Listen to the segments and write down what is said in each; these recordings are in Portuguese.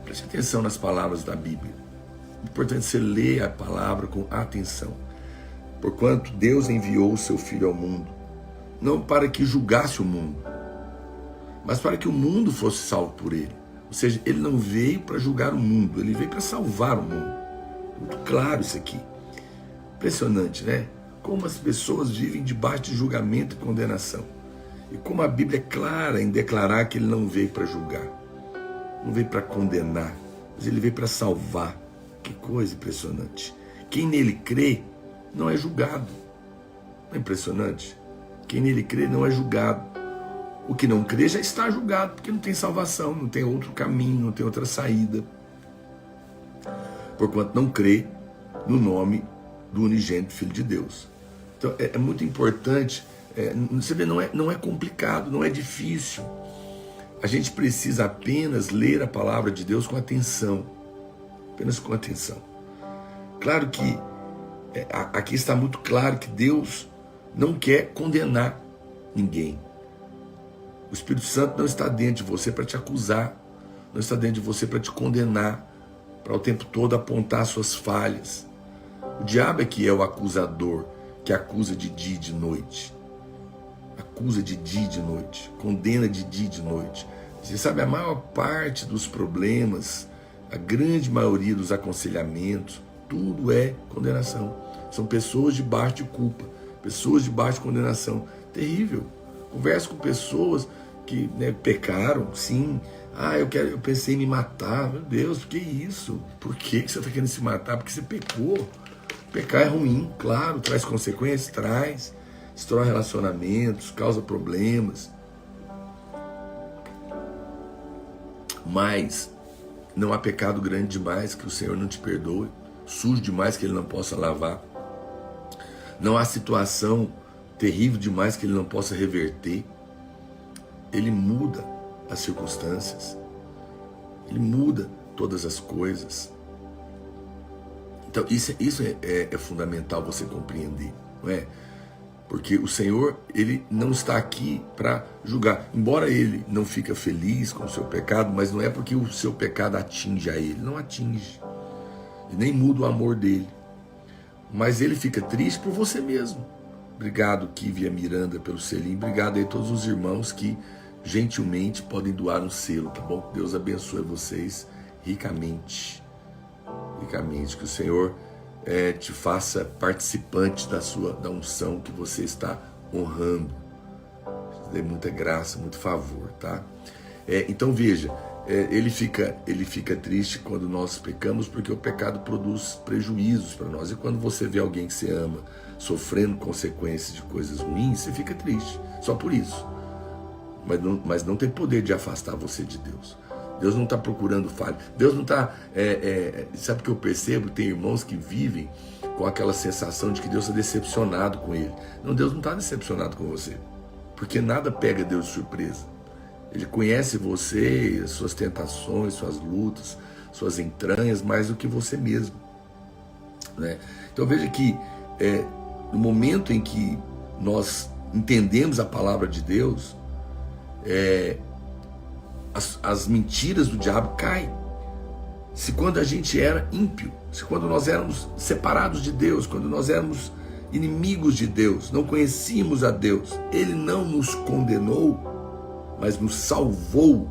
Preste atenção nas palavras da Bíblia. É importante você ler a palavra com atenção. Porquanto Deus enviou o seu Filho ao mundo, não para que julgasse o mundo, mas para que o mundo fosse salvo por ele. Ou seja, ele não veio para julgar o mundo, ele veio para salvar o mundo. Muito claro isso aqui. Impressionante, né? Como as pessoas vivem debaixo de julgamento e condenação. E como a Bíblia é clara em declarar que ele não veio para julgar, não veio para condenar, mas ele veio para salvar. Que coisa impressionante. Quem nele crê não é julgado. Não é impressionante? Quem nele crê não é julgado. O que não crê já está julgado, porque não tem salvação, não tem outro caminho, não tem outra saída. Porquanto não crê no nome do unigênito Filho de Deus. Então é muito importante, você vê, não é complicado, não é difícil. A gente precisa apenas ler a palavra de Deus com atenção. Apenas com atenção. Claro que aqui está muito claro que Deus não quer condenar ninguém. O Espírito Santo não está dentro de você para te acusar, não está dentro de você para te condenar, para o tempo todo apontar suas falhas. O diabo é que é o acusador, que acusa de dia e de noite. Acusa de dia e de noite, condena de dia e de noite. Você sabe, a maior parte dos problemas, a grande maioria dos aconselhamentos, tudo é condenação. São pessoas debaixo de culpa, pessoas debaixo de condenação. Terrível. Converso com pessoas que pecaram, sim. Eu pensei em me matar. Meu Deus, por que isso? Por que você está querendo se matar? Porque você pecou. Pecar é ruim, claro, traz consequências, traz. Destrói relacionamentos, causa problemas. Mas não há pecado grande demais que o Senhor não te perdoe, sujo demais que Ele não possa lavar. Não há situação terrível demais que Ele não possa reverter. Ele muda as circunstâncias. Ele muda todas as coisas. Então isso é fundamental você compreender, não é? Porque o Senhor, Ele não está aqui para julgar. Embora Ele não fique feliz com o seu pecado, mas não é porque o seu pecado atinge a Ele. Não atinge. E nem muda o amor dEle. Mas Ele fica triste por você mesmo. Obrigado, Kívia Miranda, pelo selinho. Obrigado aí a todos os irmãos que gentilmente podem doar um selo, tá bom? Deus abençoe vocês ricamente. Ricamente. Que o Senhor te faça participante da unção que você está honrando. Dê muita graça, muito favor, tá? Então veja, ele fica triste quando nós pecamos, porque o pecado produz prejuízos para nós. E quando você vê alguém que você ama sofrendo consequências de coisas ruins, você fica triste, só por isso. Mas não tem poder de afastar você de Deus. Deus não está procurando falha. Deus não está... sabe o que eu percebo? Tem irmãos que vivem com aquela sensação de que Deus está decepcionado com ele. Não, Deus não está decepcionado com você. Porque nada pega Deus de surpresa. Ele conhece você, as suas tentações, suas lutas, suas entranhas, mais do que você mesmo, né? Então veja que no momento em que nós entendemos a palavra de Deus, as mentiras do diabo caem. Se quando a gente era ímpio, se quando nós éramos separados de Deus, quando nós éramos inimigos de Deus, não conhecíamos a Deus, Ele não nos condenou, mas nos salvou.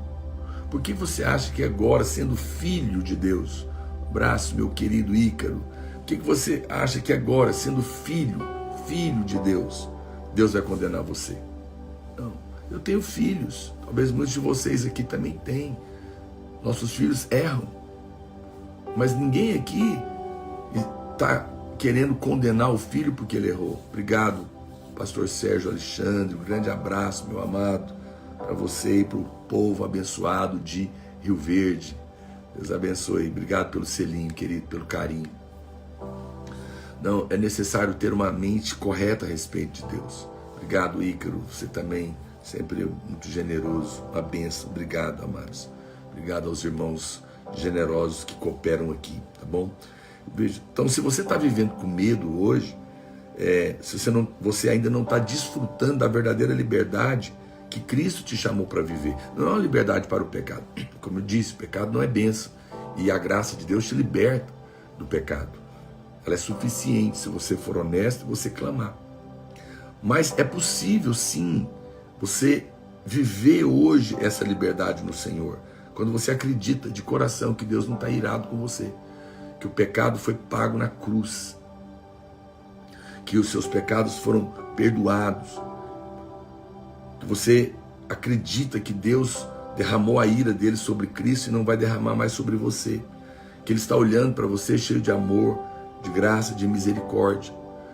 Por que você acha que agora, sendo filho de Deus, abraço meu querido Ícaro, por que você acha que agora, sendo filho de Deus, Deus vai condenar você? Não, eu tenho filhos, talvez muitos de vocês aqui também têm. Nossos filhos erram, mas ninguém aqui está querendo condenar o filho porque ele errou. Obrigado, pastor Sérgio Alexandre, um grande abraço, meu amado, para você e para o povo abençoado de Rio Verde. Deus abençoe. Obrigado pelo selinho, querido, pelo carinho. Não, é necessário ter uma mente correta a respeito de Deus. Obrigado, Ícaro. Você também, sempre muito generoso. Uma bênção. Obrigado, amados. Obrigado aos irmãos generosos que cooperam aqui, tá bom? Então, se você está vivendo com medo hoje, se você ainda não está desfrutando da verdadeira liberdade que Cristo te chamou para viver. Não é uma liberdade para o pecado. Como eu disse, o pecado não é bênção. E a graça de Deus te liberta do pecado. Ela é suficiente se você for honesto e você clamar. Mas é possível, sim, você viver hoje essa liberdade no Senhor. Quando você acredita de coração que Deus não está irado com você. Que o pecado foi pago na cruz. Que os seus pecados foram perdoados. Que você acredita que Deus derramou a ira dele sobre Cristo e não vai derramar mais sobre você. Que Ele está olhando para você cheio de amor, de graça, de misericórdia.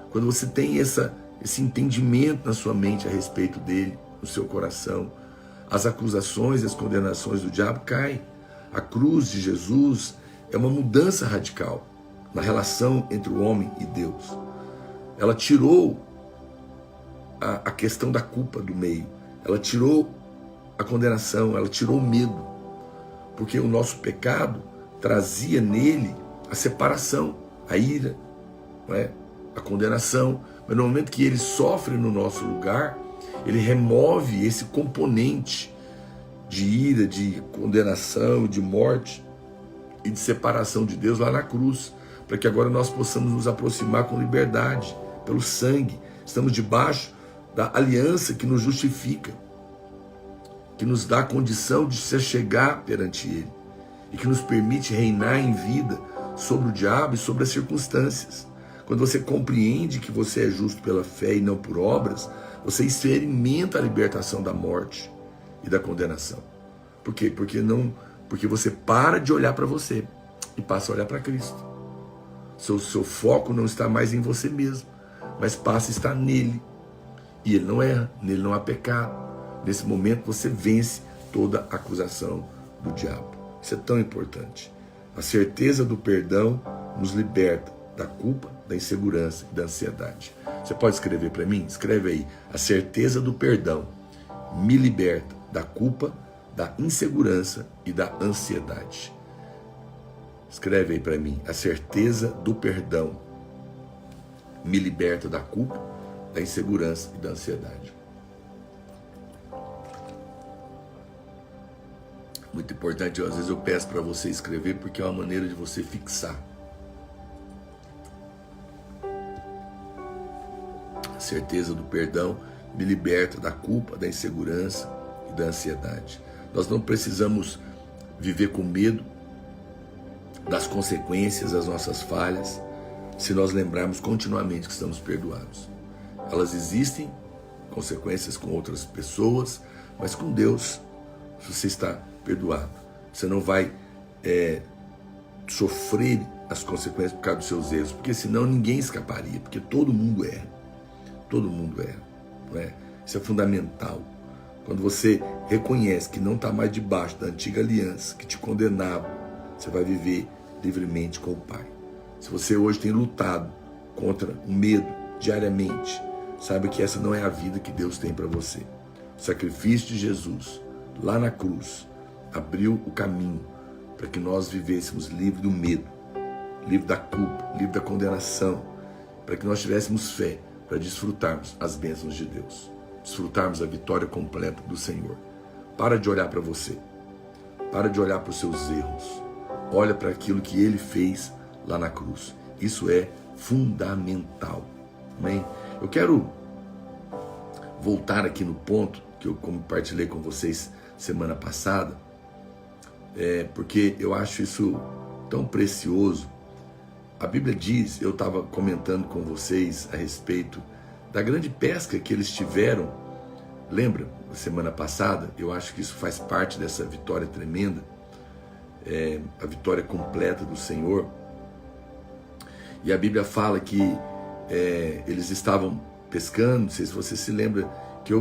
Quando você tem esse entendimento na sua mente a respeito dele, no seu coração, as acusações e as condenações do diabo caem. A cruz de Jesus é uma mudança radical na relação entre o homem e Deus. Ela tirou a questão da culpa do meio. Ela tirou a condenação, ela tirou o medo. Porque o nosso pecado trazia nele a separação, a ira, não é? A condenação. Mas no momento que ele sofre no nosso lugar, ele remove esse componente de ira, de condenação, de morte e de separação de Deus lá na cruz, para que agora nós possamos nos aproximar com liberdade, pelo sangue. Estamos debaixo da aliança que nos justifica, que nos dá a condição de se chegar perante Ele e que nos permite reinar em vida sobre o diabo e sobre as circunstâncias. Quando você compreende que você é justo pela fé e não por obras, você experimenta a libertação da morte e da condenação. Por quê? Porque você para de olhar para você e passa a olhar para Cristo. Seu foco não está mais em você mesmo, mas passa a estar nele. E Ele não erra, nele não há pecado. Nesse momento você vence toda a acusação do diabo. Isso é tão importante. A certeza do perdão nos liberta da culpa, da insegurança e da ansiedade. Você pode escrever para mim? Escreve aí. A certeza do perdão me liberta da culpa, da insegurança e da ansiedade. Escreve aí para mim. A certeza do perdão me liberta da culpa, da insegurança e da ansiedade. Muito importante, às vezes eu peço para você escrever porque é uma maneira de você fixar. A certeza do perdão me liberta da culpa, da insegurança e da ansiedade. Nós não precisamos viver com medo das consequências das nossas falhas, se nós lembrarmos continuamente que estamos perdoados. Elas existem, consequências com outras pessoas, mas com Deus, você está perdoado. Você não vai sofrer as consequências por causa dos seus erros, porque senão ninguém escaparia, porque todo mundo erra. Todo mundo erra, não é? Isso é fundamental. Quando você reconhece que não está mais debaixo da antiga aliança que te condenava, você vai viver livremente com o Pai. Se você hoje tem lutado contra o medo diariamente, saiba que essa não é a vida que Deus tem para você. O sacrifício de Jesus lá na cruz abriu o caminho para que nós vivêssemos livre do medo, livre da culpa, livre da condenação, para que nós tivéssemos fé para desfrutarmos as bênçãos de Deus, desfrutarmos a vitória completa do Senhor. Para de olhar para você, para de olhar para os seus erros, olha para aquilo que Ele fez lá na cruz. Isso é fundamental. Amém? Eu quero voltar aqui no ponto que eu compartilhei com vocês semana passada, porque eu acho isso tão precioso. A Bíblia diz, eu estava comentando com vocês a respeito da grande pesca que eles tiveram. Lembra? Semana passada, eu acho que isso faz parte dessa vitória tremenda, a vitória completa do Senhor. E a Bíblia fala que eles estavam pescando, não sei se você se lembra, que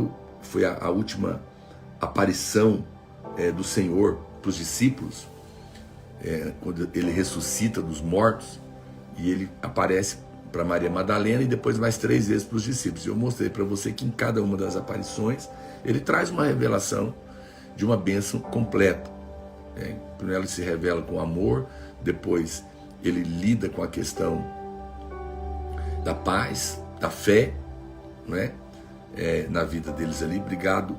foi a última aparição do Senhor para os discípulos, quando Ele ressuscita dos mortos, e Ele aparece para Maria Madalena e depois mais 3 vezes para os discípulos. Eu mostrei para você que em cada uma das aparições Ele traz uma revelação de uma bênção completa. Primeiro Ele se revela com amor, depois Ele lida com a questão da paz, da fé, não é? Na vida deles ali. Obrigado,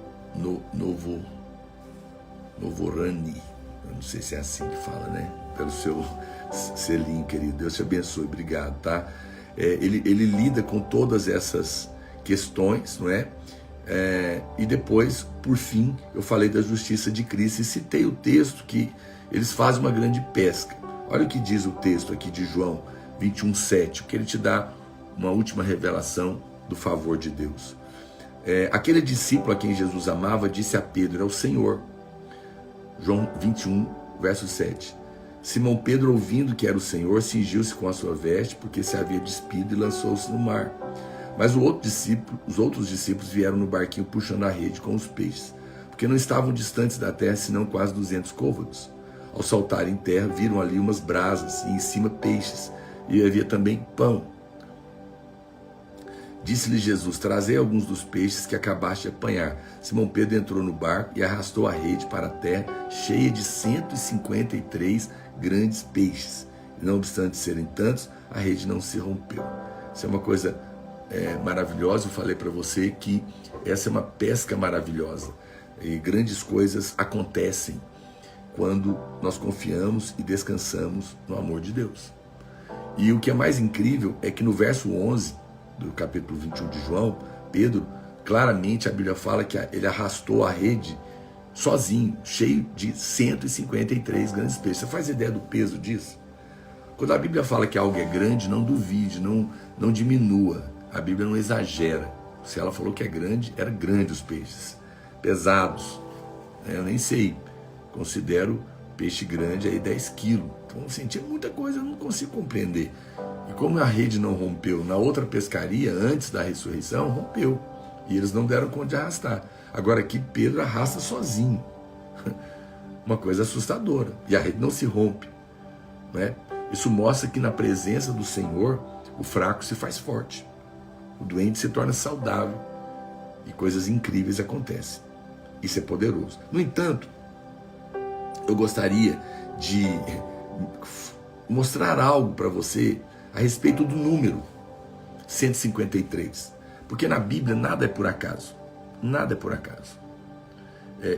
Novorani, eu não sei se é assim que fala, né? Pelo seu selinho, querido. Deus te abençoe, obrigado, tá? Ele lida com todas essas questões, não é? E depois, por fim, eu falei da justiça de Cristo e citei o texto que eles fazem uma grande pesca. Olha o que diz o texto aqui de João 21:7, que ele te dá uma última revelação do favor de Deus. Aquele discípulo a quem Jesus amava disse a Pedro: é o Senhor. João 21, verso 7. Simão Pedro, ouvindo que era o Senhor, cingiu-se com a sua veste, porque se havia despido, e lançou-se no mar. Mas os outros discípulos vieram no barquinho puxando a rede com os peixes, porque não estavam distantes da terra, senão quase 200 côvados. Ao saltarem em terra, viram ali umas brasas, e em cima peixes, e havia também pão. Disse-lhe Jesus: trazei alguns dos peixes que acabaste de apanhar. Simão Pedro entrou no barco e arrastou a rede para a terra, cheia de 153 grandes peixes. E não obstante serem tantos, a rede não se rompeu. Isso é uma coisa maravilhosa. Eu falei para você que essa é uma pesca maravilhosa. E grandes coisas acontecem quando nós confiamos e descansamos no amor de Deus. E o que é mais incrível é que no verso 11 do capítulo 21 de João, Pedro, claramente a Bíblia fala que ele arrastou a rede sozinho, cheio de 153 grandes peixes. Você faz ideia do peso disso? Quando a Bíblia fala que algo é grande, não duvide, não diminua. A Bíblia não exagera. Se ela falou que é grande, era grande os peixes. Pesados. Eu nem sei. Considero peixe grande aí 10 quilos. Então, assim, tinha muita coisa, eu não consigo compreender. E como a rede não rompeu na outra pescaria, antes da ressurreição, rompeu. E eles não deram conta de arrastar. Agora aqui Pedro arrasta sozinho. Uma coisa assustadora. E a rede não se rompe. Né? Isso mostra que na presença do Senhor, o fraco se faz forte. O doente se torna saudável. E coisas incríveis acontecem. Isso é poderoso. No entanto, eu gostaria de mostrar algo para você a respeito do número 153. Porque na Bíblia nada é por acaso. Nada é por acaso.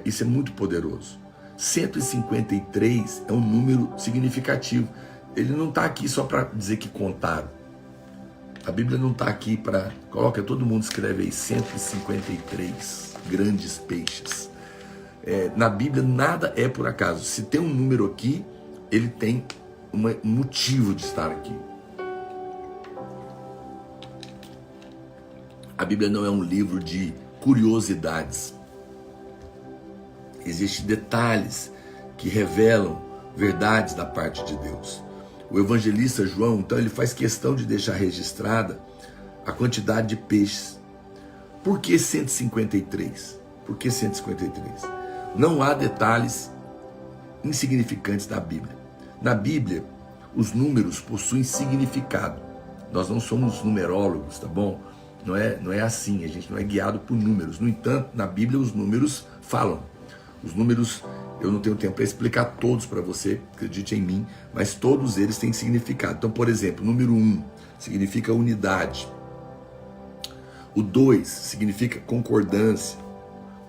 Isso é muito poderoso. 153 é um número significativo. Ele não está aqui só para dizer que contaram. A Bíblia não está aqui para... Coloca, todo mundo escreve aí, 153 grandes peixes. Na Bíblia nada é por acaso. Se tem um número aqui, ele tem um motivo de estar aqui. A Bíblia não é um livro de curiosidades. Existem detalhes que revelam verdades da parte de Deus. O evangelista João, então, ele faz questão de deixar registrada a quantidade de peixes. Por que 153? Por que 153? Não há detalhes insignificantes na Bíblia. Na Bíblia, os números possuem significado. Nós não somos numerólogos, tá bom? Não é assim, a gente não é guiado por números. No entanto, na Bíblia os números falam. Os números, eu não tenho tempo para explicar todos para você, acredite em mim, mas todos eles têm significado. Então, por exemplo, o número 1 significa unidade. O 2 significa concordância.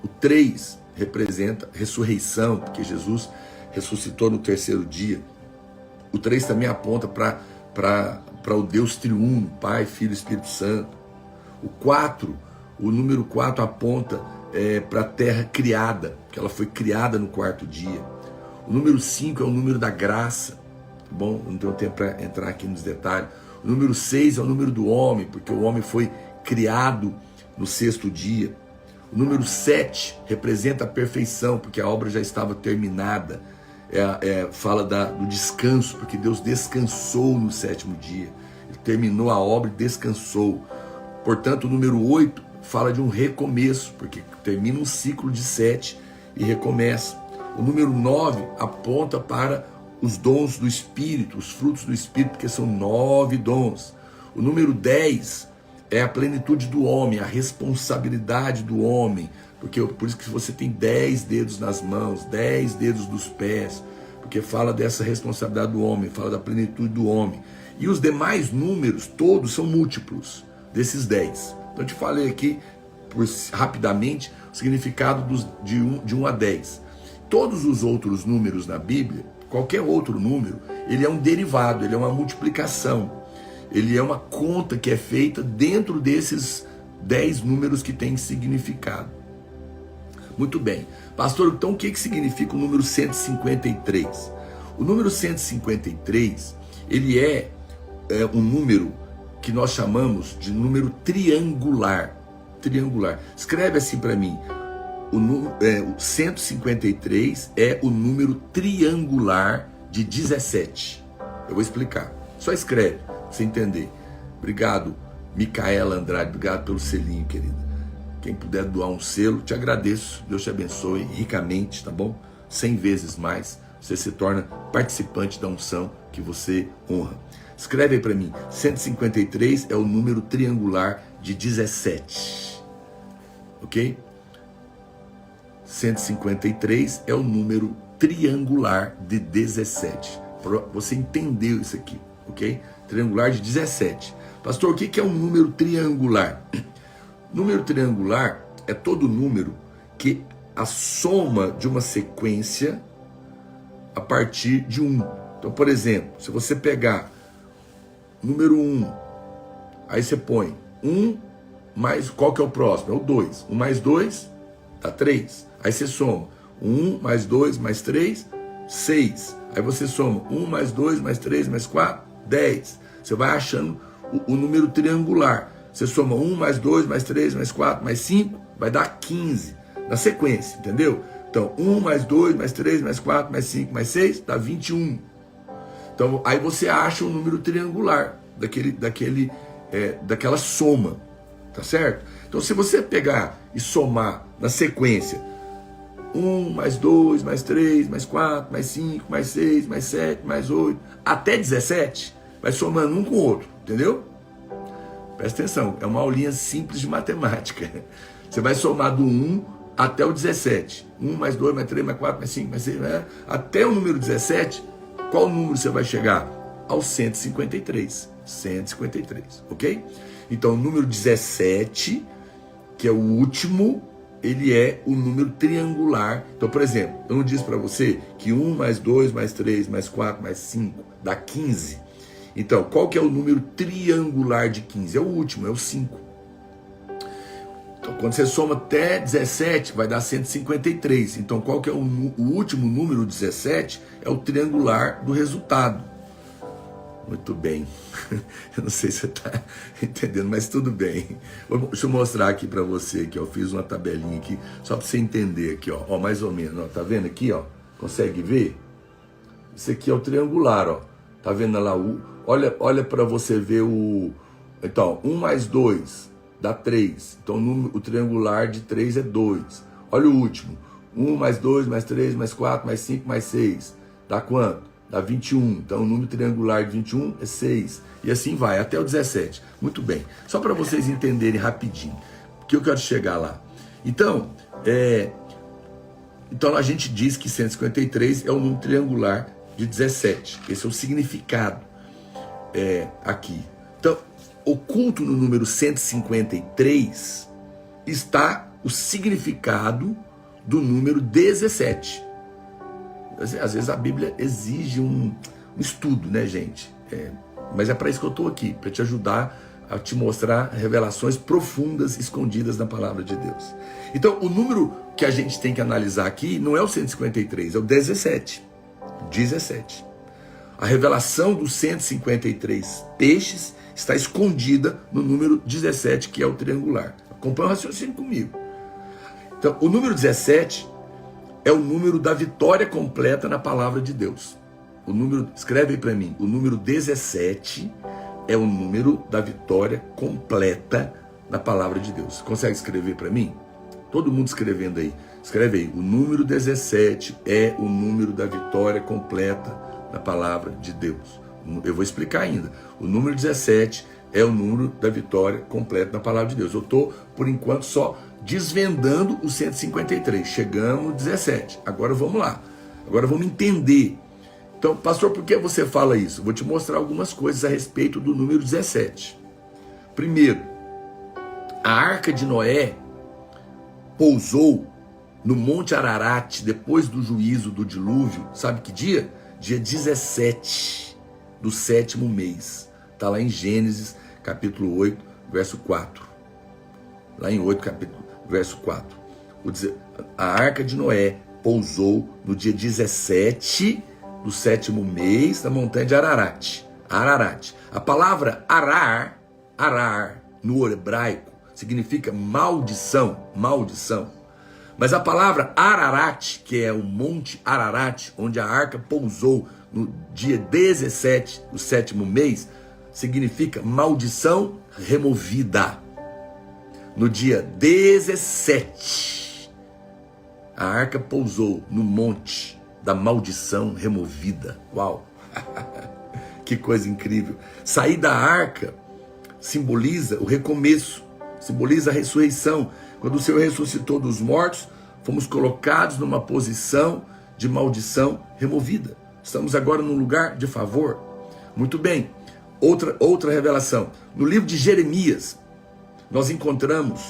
O 3 representa ressurreição, porque Jesus ressuscitou no terceiro dia. O 3 também aponta para o Deus triuno, Pai, Filho e Espírito Santo. O número 4 aponta para a terra criada, que ela foi criada no quarto dia. O número 5 é o número da graça. Tá bom? Não tenho tempo para entrar aqui nos detalhes. O número 6 é o número do homem, porque o homem foi criado no sexto dia. O número 7 representa a perfeição, porque a obra já estava terminada. Fala do descanso, porque Deus descansou no sétimo dia. Ele terminou a obra e descansou. Portanto, o número 8 fala de um recomeço, porque termina um ciclo de 7 e recomeça. O número 9 aponta para os dons do Espírito, os frutos do Espírito, porque são 9 dons. O número 10 é a plenitude do homem, a responsabilidade do homem, porque por isso que você tem 10 dedos nas mãos, 10 dedos dos pés, porque fala dessa responsabilidade do homem, fala da plenitude do homem. E os demais números, todos são múltiplos desses 10. Então eu te falei aqui, rapidamente o significado de 1 a 10. Todos os outros números na Bíblia, qualquer outro número, ele é um derivado, ele é uma multiplicação, ele é uma conta que é feita dentro desses 10 números que têm significado. Muito bem. Pastor, então o que significa o número 153? O número 153, ele é um número que nós chamamos de número triangular. Triangular. Escreve assim para mim. O 153 é o número triangular de 17. Eu vou explicar. Só escreve, pra você entender. Obrigado, Micaela Andrade. Obrigado pelo selinho, querida. Quem puder doar um selo, te agradeço. Deus te abençoe ricamente, tá bom? 100 vezes mais. Você se torna participante da unção que você honra. Escreve aí para mim. 153 é o número triangular de 17. Ok? 153 é o número triangular de 17. Você entendeu isso aqui, ok? Triangular de 17. Pastor, o que é um número triangular? Número triangular é todo número que a soma de uma sequência a partir de 1. Então, por exemplo, se você pegar número 1, aí você põe 1 mais, qual que é o próximo? É o 2. 1 mais 2 dá 3. Aí você soma 1 mais 2 mais 3, 6. Aí você soma 1 mais 2 mais 3 mais 4, 10. Você vai achando o número triangular. Você soma 1 mais 2 mais 3 mais 4 mais 5, vai dar 15. Na sequência, entendeu? Então, 1 mais 2 mais 3 mais 4 mais 5 mais 6 dá 21. Então, aí você acha o número triangular daquela soma. Tá certo? Então, se você pegar e somar na sequência 1 mais 2 mais 3 mais 4 mais 5 mais 6 mais 7 mais 8 até 17, vai somando um com o outro, entendeu? Presta atenção, é uma aulinha simples de matemática. Você vai somar do 1 até o 17. 1 mais 2 mais 3 mais 4 mais 5 mais 6, até o número 17, qual número você vai chegar? Ao 153. 153, ok? Então, o número 17, que é o último, ele é o número triangular. Então, por exemplo, eu não disse para você que 1 mais 2 mais 3 mais 4 mais 5 dá 15? Então, qual que é o número triangular de 15? É o último, é o 5. Então, quando você soma até 17, vai dar 153. Então, qual que é o último número, 17? É o triangular do resultado. Muito bem. Eu não sei se você está entendendo, mas tudo bem. Deixa eu mostrar aqui para você aqui, ó. Eu fiz uma tabelinha aqui só para você entender aqui, ó. Ó, mais ou menos, ó. Tá vendo aqui, ó? Consegue ver? Isso aqui é o triangular, ó. Tá vendo lá olha para você ver o. Então, 1 mais 2 dá 3. Então, o triangular de 3 é 2. Olha o último. 1 mais 2 mais 3 mais 4 mais 5 mais 6 dá quanto? Dá 21, então o número triangular de 21 é 6, e assim vai, até o 17. Muito bem, só para vocês entenderem rapidinho, porque eu quero chegar lá. Então a gente diz que 153 é o número triangular de 17, esse é o significado aqui. Então, oculto no número 153 está o significado do número 17. Às vezes a Bíblia exige um estudo, né, gente? Mas é para isso que eu estou aqui, para te ajudar a te mostrar revelações profundas escondidas na palavra de Deus. Então, o número que a gente tem que analisar aqui não é o 153, é o 17. 17. A revelação dos 153 peixes está escondida no número 17, que é o triangular. Acompanha o raciocínio comigo. Então, o número 17 é o número da vitória completa na palavra de Deus. O número, escreve aí para mim, o número 17 é o número da vitória completa na palavra de Deus. Consegue escrever para mim? Todo mundo escrevendo aí. Escreve aí, o número 17 é o número da vitória completa na palavra de Deus. Eu vou explicar ainda. O número 17 é o número da vitória completa na palavra de Deus. Eu estou, por enquanto, só desvendando o 153, chegamos no 17, agora vamos lá, agora vamos entender. Então, pastor, por que você fala isso? Vou te mostrar algumas coisas a respeito do número 17. Primeiro, a arca de Noé pousou no Monte Ararat, depois do juízo do dilúvio, sabe que dia? Dia 17 do 7º mês. Está lá em Gênesis, capítulo 8, verso 4. Lá em 8, capítulo, verso 4. A arca de Noé pousou no dia 17 do 7º mês na montanha de Ararat. Ararat. A palavra arar, no hebraico, significa maldição, maldição. Mas a palavra Ararat, que é o Monte Ararat, onde a arca pousou no dia 17 do 7º mês, significa maldição removida. No dia 17, a arca pousou no monte da maldição removida. Uau! Que coisa incrível. Sair da arca simboliza o recomeço, simboliza a ressurreição. Quando o Senhor ressuscitou dos mortos, fomos colocados numa posição de maldição removida. Estamos agora num lugar de favor. Muito bem. Outra revelação. No livro de Jeremias, nós encontramos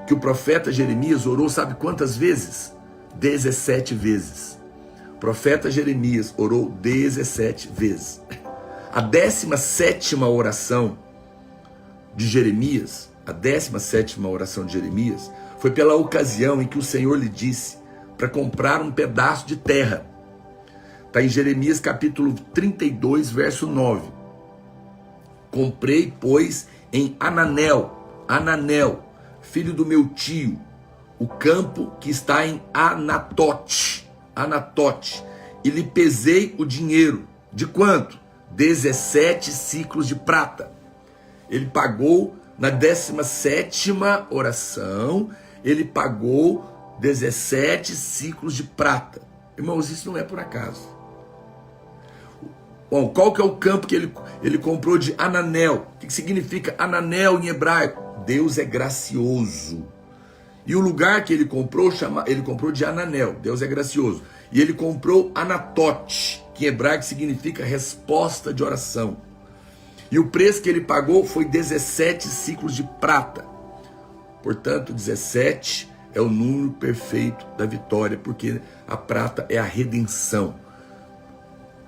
que o profeta Jeremias orou, sabe quantas vezes? 17 vezes. O profeta Jeremias orou 17 vezes. A 17ª oração de Jeremias, foi pela ocasião em que o Senhor lhe disse para comprar um pedaço de terra. Está em Jeremias capítulo 32, verso 9. Comprei, pois, em Ananel, filho do meu tio, o campo que está em Anatote, e lhe pesei o dinheiro. De quanto? 17 ciclos de prata. Ele pagou na 17ª oração, ele pagou 17 ciclos de prata. Irmãos, isso não é por acaso. Bom, qual que é o campo que ele comprou de Ananel? O que significa Ananel em hebraico? Deus é gracioso. E o lugar que ele comprou de Ananel, Deus é gracioso. E ele comprou Anatote, que em hebraico significa resposta de oração. E o preço que ele pagou foi 17 ciclos de prata. Portanto, 17 é o número perfeito da vitória, porque a prata é a redenção.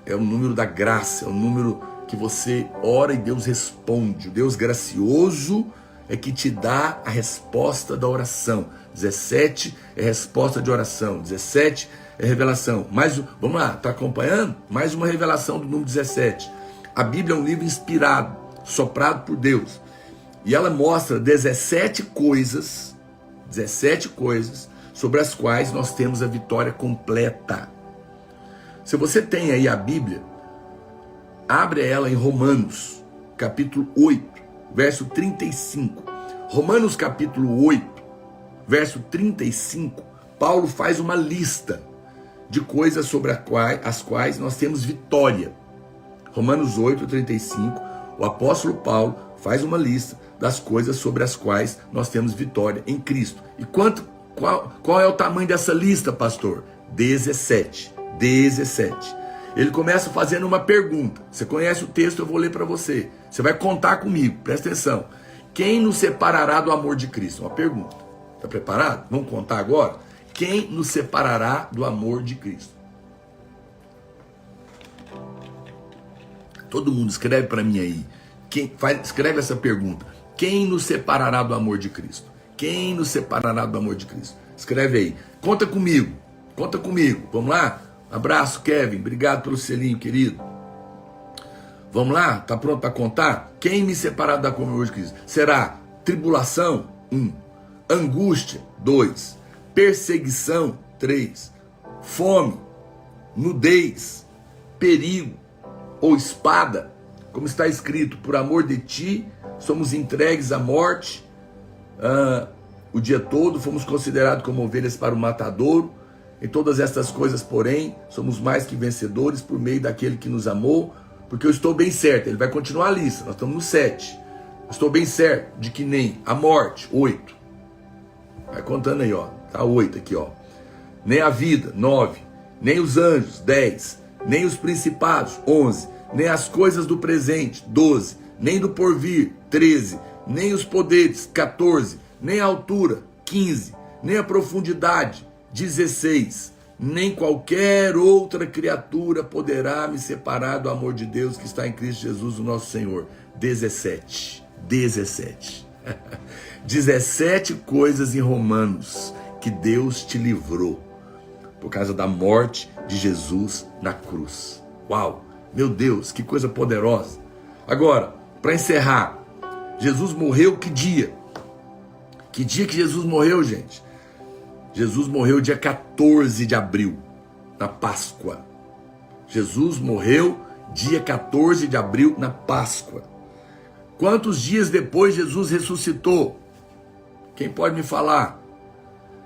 É o número da graça, é o número que você ora e Deus responde. O Deus gracioso é que te dá a resposta da oração. 17 é resposta de oração, 17 é revelação. Vamos lá, está acompanhando? Mais uma revelação do número 17. A Bíblia é um livro inspirado, soprado por Deus. E ela mostra 17 coisas sobre as quais nós temos a vitória completa. Se você tem aí a Bíblia, abre ela em Romanos, capítulo 8, verso 35. Romanos, capítulo 8, verso 35, Paulo faz uma lista de coisas sobre as quais nós temos vitória. Romanos 8, 35, o apóstolo Paulo faz uma lista das coisas sobre as quais nós temos vitória em Cristo. E qual é o tamanho dessa lista, pastor? 17. Ele começa fazendo uma pergunta. Você conhece o texto, eu vou ler para você. Você vai contar comigo, presta atenção. Quem nos separará do amor de Cristo? Uma pergunta. Está preparado? Vamos contar agora? Quem nos separará do amor de Cristo? Todo mundo escreve para mim aí. Escreve essa pergunta. Quem nos separará do amor de Cristo? Quem nos separará do amor de Cristo? Escreve aí. Conta comigo. Vamos lá? Abraço, Kevin. Obrigado pelo selinho, querido. Vamos lá? Tá pronto para contar? Quem me separará do amor de Cristo? Será tribulação? 1. Angústia? 2. Perseguição? 3. Fome? Nudez? Perigo? Ou espada? Como está escrito, por amor de ti, somos entregues à morte o dia todo, fomos considerados como ovelhas para o matadouro. Em todas estas coisas, porém, somos mais que vencedores por meio daquele que nos amou, porque eu estou bem certo. Ele vai continuar a lista, nós estamos no 7. Eu estou bem certo de que nem a morte, 8. Vai contando aí, ó. Tá 8 aqui, ó. Nem a vida, 9. Nem os anjos, 10. Nem os principados, 11. Nem as coisas do presente, 12. Nem do porvir, 13. Nem os poderes, 14. Nem a altura, 15. nem a profundidade. 16. Nem qualquer outra criatura poderá me separar do amor de Deus que está em Cristo Jesus, o nosso Senhor. 17. 17 coisas em Romanos que Deus te livrou por causa da morte de Jesus na cruz. Uau, meu Deus, que coisa poderosa. Agora, para encerrar, Jesus morreu que dia? Que dia que Jesus morreu, gente? Jesus morreu dia 14 de abril, na Páscoa. Jesus morreu dia 14 de abril, na Páscoa. Quantos dias depois Jesus ressuscitou? Quem pode me falar?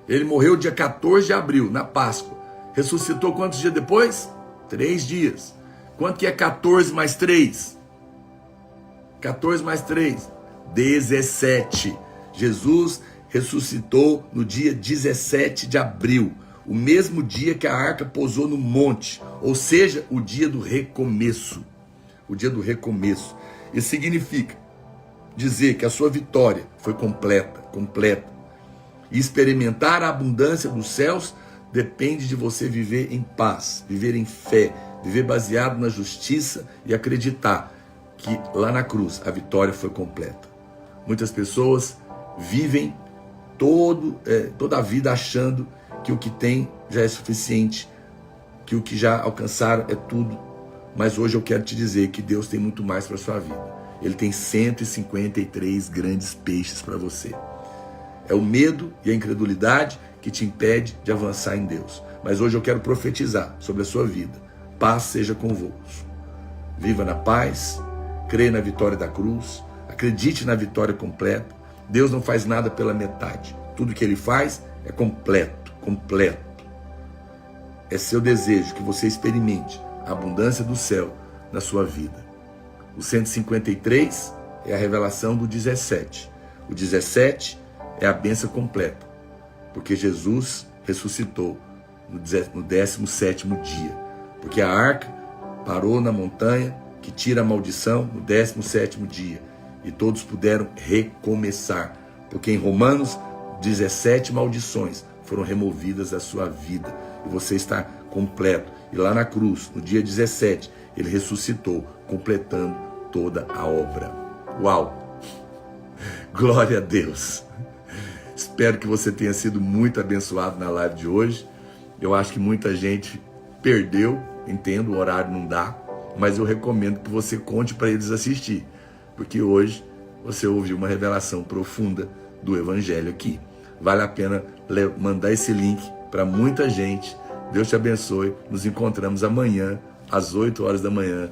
Ele morreu dia 14 de abril, na Páscoa. Ressuscitou quantos dias depois? 3 dias. Quanto que é 14 mais 3? 14 mais 3? 17. Jesus ressuscitou no dia 17 de abril, o mesmo dia que a arca pousou no monte, ou seja, o dia do recomeço. O dia do recomeço. Isso significa dizer que a sua vitória foi completa. E experimentar a abundância dos céus depende de você viver em paz, viver em fé, viver baseado na justiça e acreditar que lá na cruz a vitória foi completa. Muitas pessoas vivem toda a vida achando que o que tem já é suficiente, que o que já alcançaram é tudo. Mas hoje eu quero te dizer que Deus tem muito mais para a sua vida. Ele tem 153 grandes peixes para você. É o medo e a incredulidade que te impede de avançar em Deus. Mas hoje eu quero profetizar sobre a sua vida. Paz seja convosco. Viva na paz, creia na vitória da cruz, acredite na vitória completa. Deus não faz nada pela metade. Tudo que Ele faz é completo. É seu desejo que você experimente a abundância do céu na sua vida. O 153 é a revelação do 17. O 17 é a bênção completa, porque Jesus ressuscitou no 17º dia. Porque a arca parou na montanha que tira a maldição no 17º dia. E todos puderam recomeçar. Porque em Romanos, 17 maldições foram removidas da sua vida. E você está completo. E lá na cruz, no dia 17, Ele ressuscitou, completando toda a obra. Uau! Glória a Deus! Espero que você tenha sido muito abençoado na live de hoje. Eu acho que muita gente perdeu, entendo, o horário não dá, mas eu recomendo que você conte para eles assistir, porque hoje você ouviu uma revelação profunda do Evangelho aqui. Vale a pena mandar esse link para muita gente. Deus te abençoe. Nos encontramos amanhã, às 8 horas da manhã.